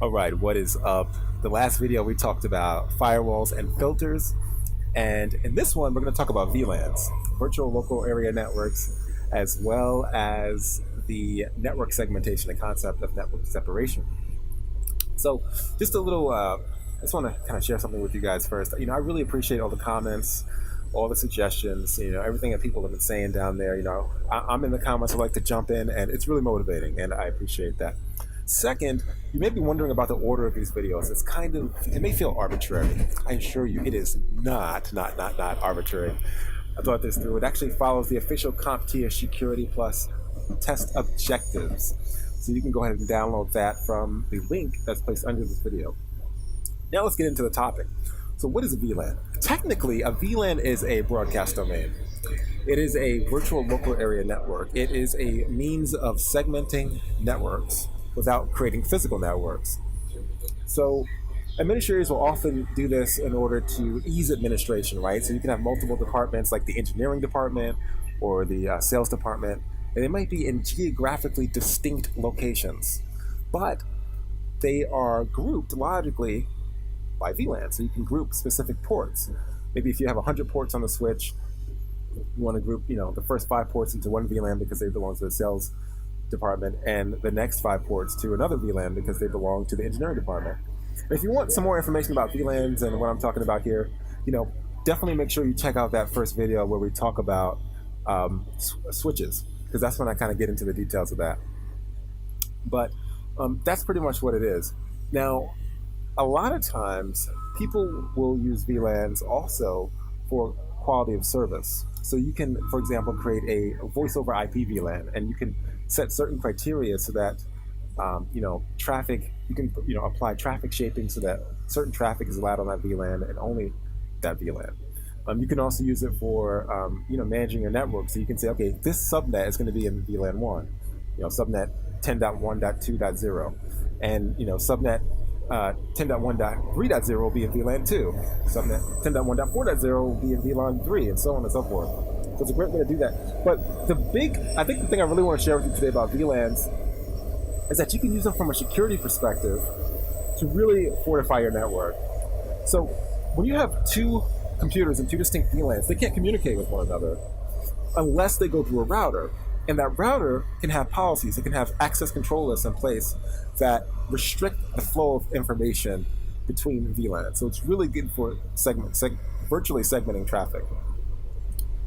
All right, what is up? The last video we talked about firewalls and filters, and in this one we're going to talk about VLANs, virtual local area networks, as well as the network segmentation, the concept of network separation. So just a little, I just want to kind of share something with you guys first. I really appreciate all the comments, all the suggestions, everything that people have been saying down there. I'm in the comments, I like to jump in, and it's really motivating, and I appreciate that. Second, you may be wondering about the order of these videos. It may feel arbitrary. I assure you, it is not arbitrary. I thought this through. It actually follows the official CompTIA Security Plus test objectives. So you can go ahead and download that from the link that's placed under this video. Now let's get into the topic. So what is a VLAN? Technically, a VLAN is a broadcast domain. It is a virtual local area network. It is a means of segmenting networks without creating physical networks. So administrators will often do this in order to ease administration, right? So you can have multiple departments like the engineering department or the sales department, and they might be in geographically distinct locations, but they are grouped logically by VLAN. So you can group specific ports. Maybe if you have 100 ports on the switch, you want to group the first 5 ports into one VLAN because they belong to the sales department, and the next 5 ports to another VLAN because they belong to the engineering department. If you want some more information about VLANs and what I'm talking about here, definitely make sure you check out that first video where we talk about switches, because that's when I kind of get into the details of that. But that's pretty much what it is. Now, a lot of times people will use VLANs also for quality of service. So you can, for example, create a voice over IP VLAN, and you can set certain criteria so that traffic, you can apply traffic shaping so that certain traffic is allowed on that VLAN and only that VLAN. You can also use it for managing your network. So you can say, okay, this subnet is going to be in VLAN 1, subnet 10.1.2.0, and subnet 10.1.3.0 will be in VLAN 2, subnet 10.1.4.0 will be in VLAN 3, and so on and so forth. So it's a great way to do that. But I think the thing I really want to share with you today about VLANs is that you can use them from a security perspective to really fortify your network. So when you have 2 computers and 2 distinct VLANs, they can't communicate with one another unless they go through a router. And that router can have policies. It can have access control lists in place that restrict the flow of information between VLANs. So it's really good for virtually segmenting traffic.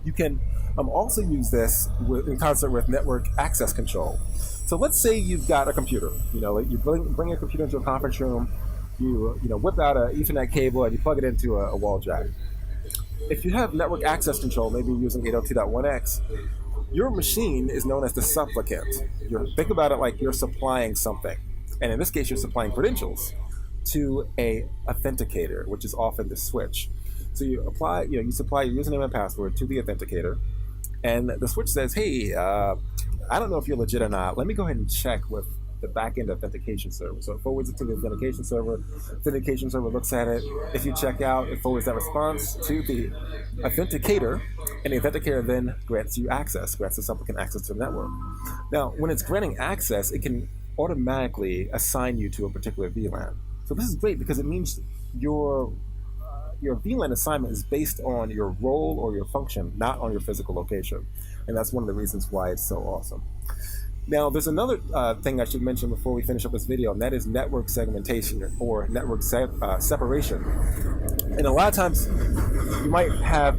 You can also use this in concert with network access control. So let's say you've got a computer. You bring a computer into a conference room. You whip out an Ethernet cable and you plug it into a wall jack. If you have network access control, maybe using 802.1x, your machine is known as the supplicant. Think about it like you're supplying something, and in this case, you're supplying credentials to a authenticator, which is often the switch. So you supply your username and password to the authenticator, and the switch says, hey, I don't know if you're legit or not. Let me go ahead and check with the back-end authentication server. So it forwards it to the authentication server. Authentication server looks at it. If you check out, it forwards that response to the authenticator, and the authenticator then grants you access, grants the supplicant access to the network. Now, when it's granting access, it can automatically assign you to a particular VLAN. So this is great because it means your VLAN assignment is based on your role or your function, not on your physical location. And that's one of the reasons why it's so awesome. Now, there's another thing I should mention before we finish up this video, and that is network segmentation or network separation. And a lot of times, you might have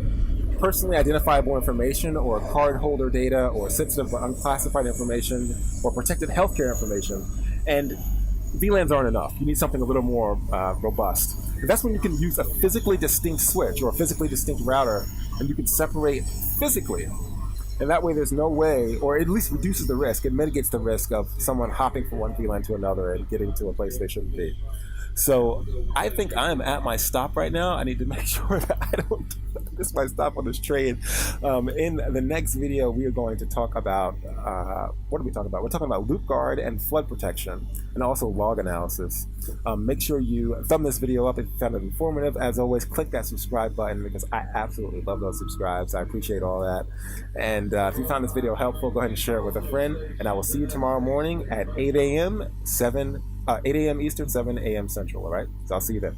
personally identifiable information or cardholder data or sensitive but unclassified information or protected healthcare information, and VLANs aren't enough. You need something a little more robust. And that's when you can use a physically distinct switch or a physically distinct router, and you can separate physically. And that way there's no way, or at least reduces the risk, it mitigates the risk of someone hopping from one VLAN to another and getting to a place they shouldn't be. So I think I am at my stop right now. I need to make sure that I don't miss my stop on this train. In the next video, we are going to talk about, what are we talking about? We're talking about loop guard and flood protection, and also log analysis. Make sure you thumb this video up if you found it informative. As always, click that subscribe button because I absolutely love those subscribes. I appreciate all that. And if you found this video helpful, go ahead and share it with a friend. And I will see you tomorrow morning at 8 a.m., 7 8 a.m. Eastern, 7 a.m. Central. All right. So I'll see you then.